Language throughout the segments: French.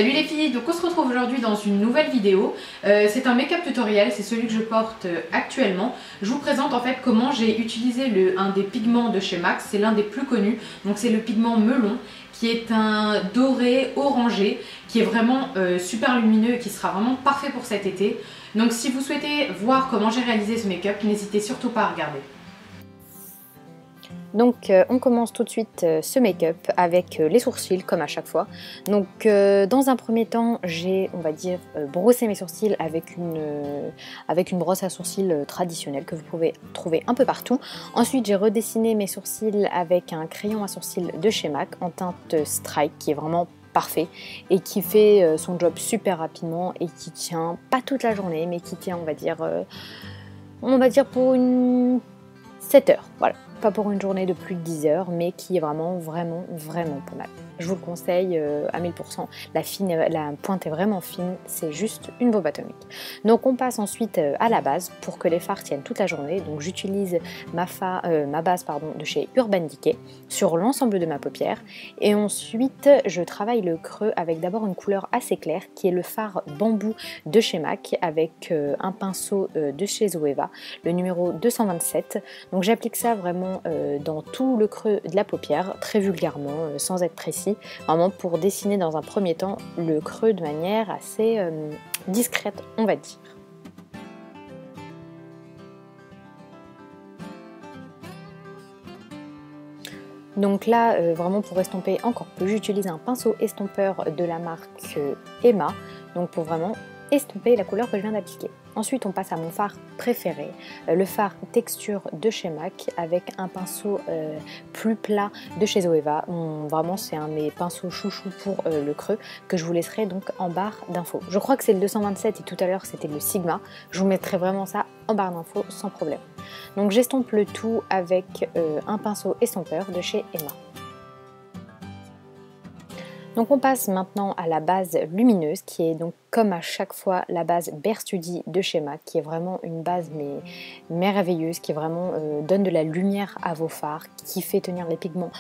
Salut les filles, donc on se retrouve aujourd'hui dans une nouvelle vidéo. C'est un make-up tutoriel, c'est celui que je porte actuellement. Je vous présente en fait comment j'ai utilisé un des pigments de chez MAC, c'est l'un des plus connus. Donc c'est le pigment melon qui est un doré orangé qui est vraiment super lumineux et qui sera vraiment parfait pour cet été. Donc si vous souhaitez voir comment j'ai réalisé ce make-up, n'hésitez surtout pas à regarder. Donc on commence tout de suite ce make-up avec les sourcils comme à chaque fois. Donc dans un premier temps j'ai, on va dire, brossé mes sourcils avec une brosse à sourcils traditionnelle que vous pouvez trouver un peu partout. Ensuite j'ai redessiné mes sourcils avec un crayon à sourcils de chez MAC en teinte Strike qui est vraiment parfait et qui fait son job super rapidement et qui tient pas toute la journée mais qui tient on va dire pour une 7 heures, voilà. Pas pour une journée de plus de 10 heures, mais qui est vraiment pas mal. Je vous le conseille à 1000%. La pointe est vraiment fine, c'est juste une bombe atomique. Donc on passe ensuite à la base pour que les fards tiennent toute la journée. Donc j'utilise ma base de chez Urban Decay sur l'ensemble de ma paupière. Et ensuite je travaille le creux avec d'abord une couleur assez claire qui est le fard bambou de chez MAC avec un pinceau de chez Zoeva, le numéro 227. Donc j'applique ça vraiment dans tout le creux de la paupière, très vulgairement, sans être précis, vraiment pour dessiner dans un premier temps le creux de manière assez discrète, on va dire. Donc là, vraiment pour estomper encore plus, j'utilise un pinceau estompeur de la marque Emma, donc pour vraiment estomper la couleur que je viens d'appliquer. Ensuite on passe à mon fard préféré, le fard texture de chez MAC avec un pinceau plus plat de chez Zoeva. Vraiment c'est un de mes pinceaux chouchou pour le creux que je vous laisserai donc en barre d'infos. Je crois que c'est le 227 et tout à l'heure c'était le Sigma. Je vous mettrai vraiment ça en barre d'infos sans problème. Donc j'estompe le tout avec un pinceau estompeur de chez Emma. Donc on passe maintenant à la base lumineuse qui est donc comme à chaque fois la base Bare Study de chez MAC qui est vraiment une base mais merveilleuse qui vraiment donne de la lumière à vos fards, qui fait tenir les pigments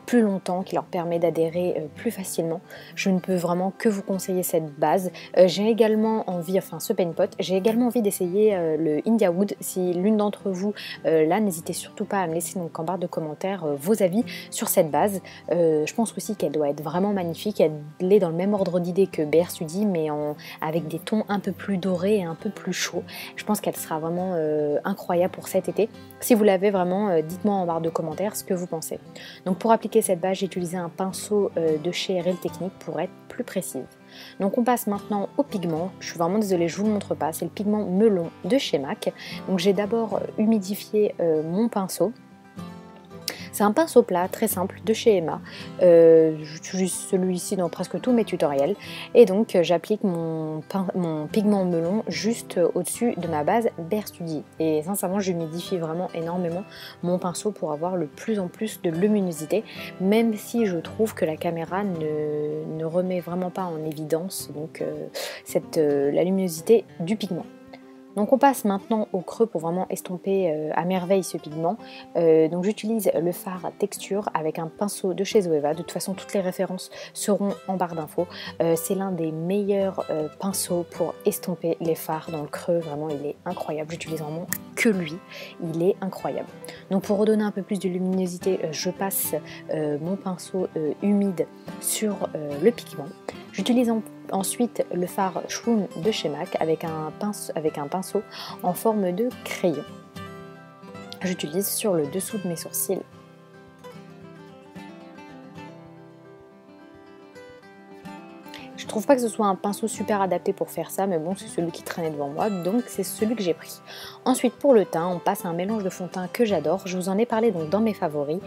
plus longtemps, qui leur permet d'adhérer plus facilement. Je ne peux vraiment que vous conseiller cette base. J'ai également envie, ce paint pot, j'ai également envie d'essayer le India Wood. Si l'une d'entre vous là, n'hésitez surtout pas à me laisser donc en barre de commentaires vos avis sur cette base. Je pense aussi qu'elle doit être vraiment magnifique, elle est dans le même ordre d'idée que Bare Study mais avec des tons un peu plus dorés et un peu plus chauds. Je pense qu'elle sera vraiment incroyable pour cet été. Si vous l'avez vraiment, dites-moi en barre de commentaires ce que vous pensez. Donc pour appliquer cette base, j'ai utilisé un pinceau de chez Real Technique pour être plus précise. Donc on passe maintenant au pigment. Je suis vraiment désolée, je vous le montre pas. C'est le pigment melon de chez MAC. Donc j'ai d'abord humidifié mon pinceau. C'est un pinceau plat très simple de chez Emma. J'utilise celui-ci dans presque tous mes tutoriels. Et donc j'applique mon pigment melon juste au-dessus de ma base Bare Study. Et sincèrement, j'humidifie vraiment énormément mon pinceau pour avoir le plus en plus de luminosité. Même si je trouve que la caméra ne remet vraiment pas en évidence donc, la luminosité du pigment. Donc on passe maintenant au creux pour vraiment estomper à merveille ce pigment. Donc j'utilise le fard texture avec un pinceau de chez Zoeva. De toute façon toutes les références seront en barre d'infos. C'est l'un des meilleurs pinceaux pour estomper les fards dans le creux. Vraiment il est incroyable, j'utilise vraiment que lui, il est incroyable. Donc pour redonner un peu plus de luminosité, je passe mon pinceau humide sur le pigment. J'utilise ensuite le fard Shroom de chez MAC avec un pinceau en forme de crayon. J'utilise sur le dessous de mes sourcils. Je trouve pas que ce soit un pinceau super adapté pour faire ça, mais bon, c'est celui qui traînait devant moi, donc c'est celui que j'ai pris. Ensuite, pour le teint, on passe à un mélange de fond de teint que j'adore. Je vous en ai parlé donc dans mes favoris.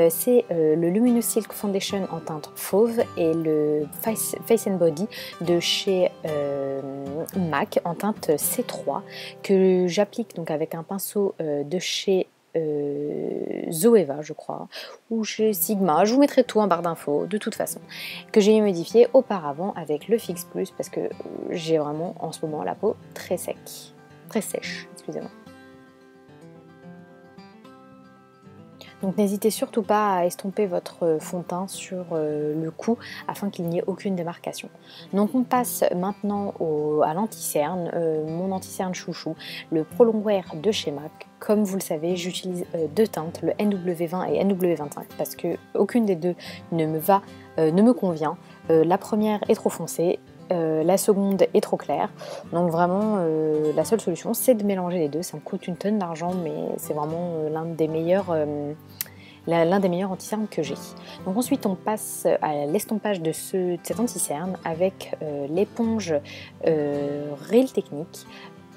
C'est le Luminous Silk Foundation en teinte fauve et le Face and Body de chez MAC en teinte C3 que j'applique donc avec un pinceau de chez Zoeva je crois, ou chez Sigma, je vous mettrai tout en barre d'infos de toute façon, que j'ai humidifié auparavant avec le Fix Plus parce que j'ai vraiment en ce moment la peau très sèche, excusez-moi. Donc n'hésitez surtout pas à estomper votre fond de teint sur le cou afin qu'il n'y ait aucune démarcation. Donc on passe maintenant à l'anti-cerne, mon anti-cerne chouchou, le Prolong Wear de chez MAC. Comme vous le savez, j'utilise deux teintes, le NW20 et NW25, parce que aucune des deux ne me convient. La première est trop foncée. La seconde est trop claire, donc vraiment la seule solution c'est de mélanger les deux. Ça me coûte une tonne d'argent, mais c'est vraiment l'un des meilleurs anti-cernes que j'ai. Donc ensuite on passe à l'estompage de cet anti-cerne avec l'éponge Real Technique,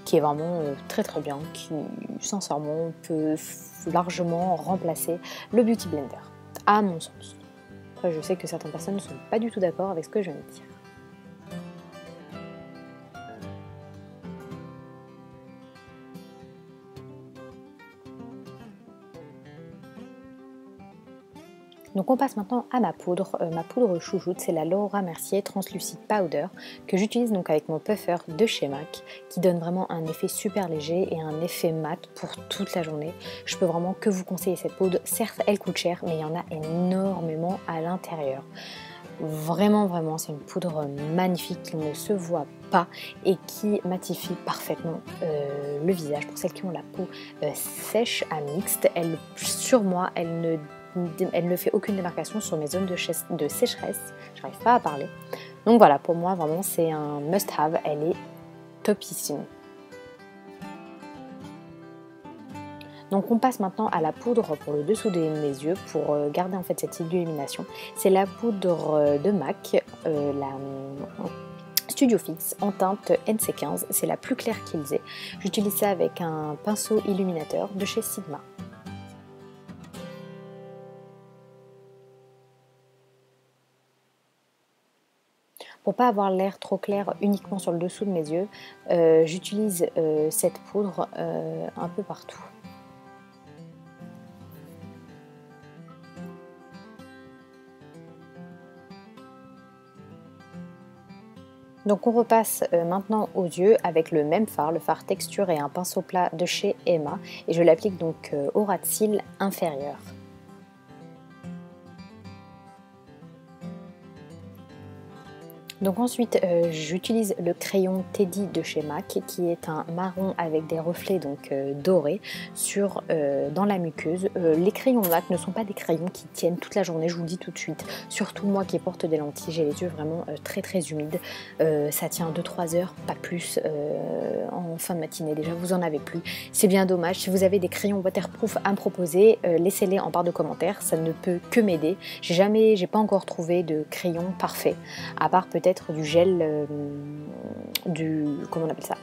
qui est vraiment très très bien, qui sincèrement peut largement remplacer le Beauty Blender, à mon sens. Après je sais que certaines personnes ne sont pas du tout d'accord avec ce que je viens de dire. Donc on passe maintenant à ma poudre chouchoute, c'est la Laura Mercier Translucid Powder que j'utilise donc avec mon puffer de chez MAC, qui donne vraiment un effet super léger et un effet mat pour toute la journée. Je peux vraiment que vous conseiller cette poudre. Certes elle coûte cher, mais il y en a énormément à l'intérieur. Vraiment c'est une poudre magnifique qui ne se voit pas et qui matifie parfaitement le visage. Pour celles qui ont la peau sèche à mixte, sur moi elle ne fait aucune démarcation sur mes zones de sécheresse. J'arrive pas à parler. Donc voilà, pour moi vraiment c'est un must have, elle est topissime. Donc on passe maintenant à la poudre pour le dessous de mes yeux pour garder en fait cette illumination. C'est la poudre de MAC, la Studio Fix en teinte NC15, c'est la plus claire qu'ils aient. J'utilise ça avec un pinceau illuminateur de chez Sigma. Pour pas avoir l'air trop clair uniquement sur le dessous de mes yeux, j'utilise cette poudre un peu partout. Donc on repasse maintenant aux yeux avec le même fard, le fard texture et un pinceau plat de chez Emma, et je l'applique donc au ras de cils inférieur. Donc ensuite j'utilise le crayon Teddy de chez MAC, qui est un marron avec des reflets donc dorés dans la muqueuse. Les crayons MAC ne sont pas des crayons qui tiennent toute la journée, je vous le dis tout de suite. Surtout moi qui porte des lentilles, j'ai les yeux vraiment très humides. Ça tient 2-3 heures, pas plus en fin de matinée déjà, vous en avez plus. C'est bien dommage. Si vous avez des crayons waterproof à me proposer, laissez-les en barre de commentaires, ça ne peut que m'aider. J'ai pas encore trouvé de crayon parfait, à part peut-être du gel, comment on appelle ça,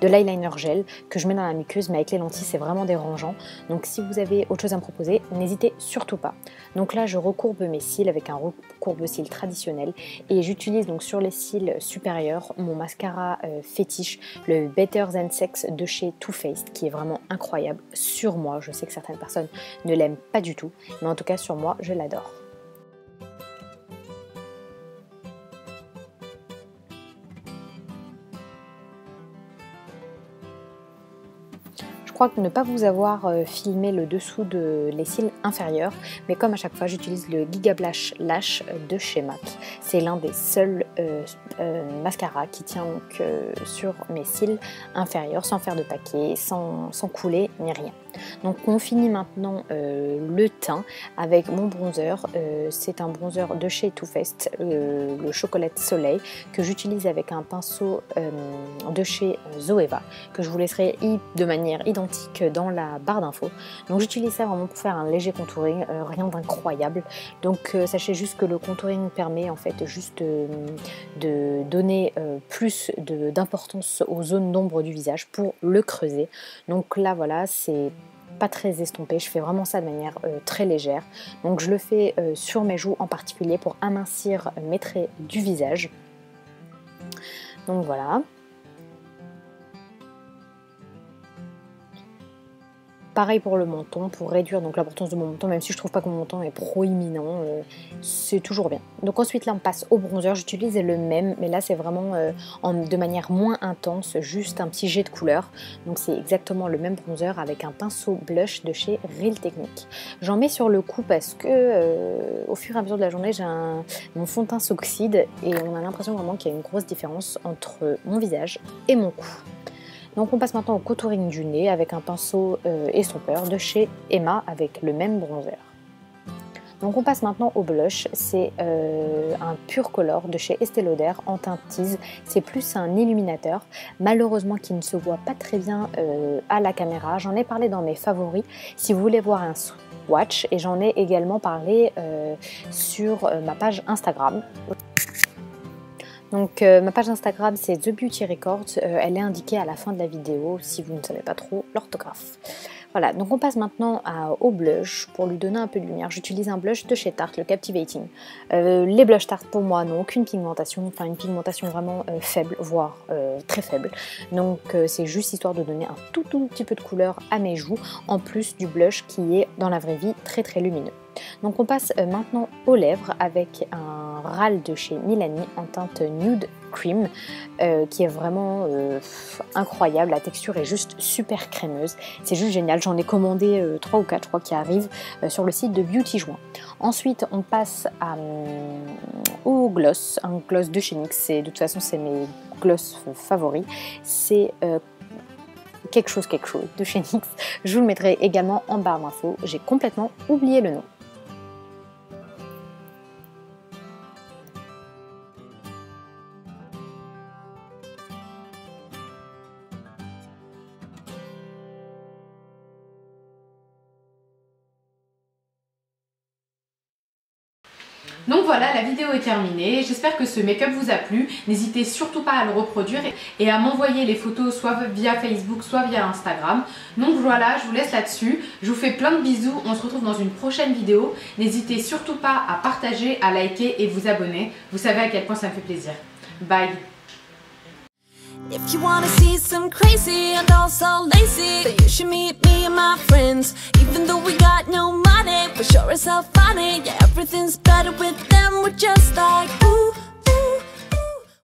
de l'eyeliner gel que je mets dans la muqueuse, mais avec les lentilles c'est vraiment dérangeant. Donc si vous avez autre chose à me proposer, n'hésitez surtout pas. Donc là je recourbe mes cils avec un recourbe-cils traditionnel, et j'utilise donc sur les cils supérieurs mon mascara fétiche, le Better Than Sex de chez Too Faced, qui est vraiment incroyable sur moi. Je sais que certaines personnes ne l'aiment pas du tout, mais en tout cas sur moi je l'adore. Je crois ne pas vous avoir filmé le dessous les cils inférieurs, mais comme à chaque fois j'utilise le Giga Blush Lash de chez MAC. C'est l'un des seuls mascaras qui tient donc sur mes cils inférieurs sans faire de paquet, sans couler ni rien. Donc on finit maintenant le teint avec mon bronzer. C'est un bronzer de chez Too Faced, le Chocolate Soleil, que j'utilise avec un pinceau de chez Zoeva, que je vous laisserai de manière identique dans la barre d'infos. Donc j'utilise ça vraiment pour faire un léger contouring, rien d'incroyable. Donc sachez juste que le contouring permet en fait juste de donner plus d'importance aux zones d'ombre du visage pour le creuser. Donc là voilà, c'est pas très estompé, je fais vraiment ça de manière très légère. Donc je le fais sur mes joues en particulier pour amincir mes traits du visage. Donc voilà. Pareil pour le menton, pour réduire donc l'importance de mon menton, même si je trouve pas que mon menton est proéminent, c'est toujours bien. Donc ensuite là on passe au bronzer, j'utilise le même, mais là c'est vraiment de manière moins intense, juste un petit jet de couleur. Donc c'est exactement le même bronzer avec un pinceau blush de chez Real Techniques. J'en mets sur le cou parce que au fur et à mesure de la journée, mon fond de teint s'oxyde et on a l'impression vraiment qu'il y a une grosse différence entre mon visage et mon cou. Donc on passe maintenant au contouring du nez avec un pinceau estompeur de chez Emma avec le même bronzer. Donc on passe maintenant au blush, c'est un Pure Color de chez Estée Lauder en teinte tease. C'est plus un illuminateur, malheureusement qui ne se voit pas très bien à la caméra. J'en ai parlé dans mes favoris si vous voulez voir un swatch et j'en ai également parlé sur ma page Instagram. Donc ma page Instagram c'est The Beauty Records, elle est indiquée à la fin de la vidéo si vous ne savez pas trop l'orthographe. Voilà, donc on passe maintenant au blush pour lui donner un peu de lumière. J'utilise un blush de chez Tarte, le Captivating. Les blush Tarte pour moi n'ont aucune pigmentation, enfin une pigmentation vraiment faible, voire très faible. Donc c'est juste histoire de donner un tout petit peu de couleur à mes joues, en plus du blush qui est dans la vraie vie très lumineux. Donc on passe maintenant aux lèvres avec un râle de chez Milani en teinte Nude Cream qui est vraiment incroyable. La texture est juste super crémeuse, c'est juste génial. J'en ai commandé 3 ou 4 je crois qui arrivent sur le site de Beauty Joint. Ensuite on passe au gloss, un gloss de chez NYX. De toute façon c'est mes gloss favoris, c'est quelque chose de chez NYX. Je vous le mettrai également en barre d'infos, j'ai complètement oublié le nom. Donc voilà, la vidéo est terminée, j'espère que ce make-up vous a plu, n'hésitez surtout pas à le reproduire et à m'envoyer les photos soit via Facebook soit via Instagram. Donc voilà, je vous laisse là-dessus, je vous fais plein de bisous, on se retrouve dans une prochaine vidéo, n'hésitez surtout pas à partager, à liker et vous abonner, vous savez à quel point ça me fait plaisir. Bye. If you wanna see some crazy and also lazy, then you should meet me and my friends. Even though we got no money, we're sure as hell funny. Yeah, everything's better with them, we're just like, ooh.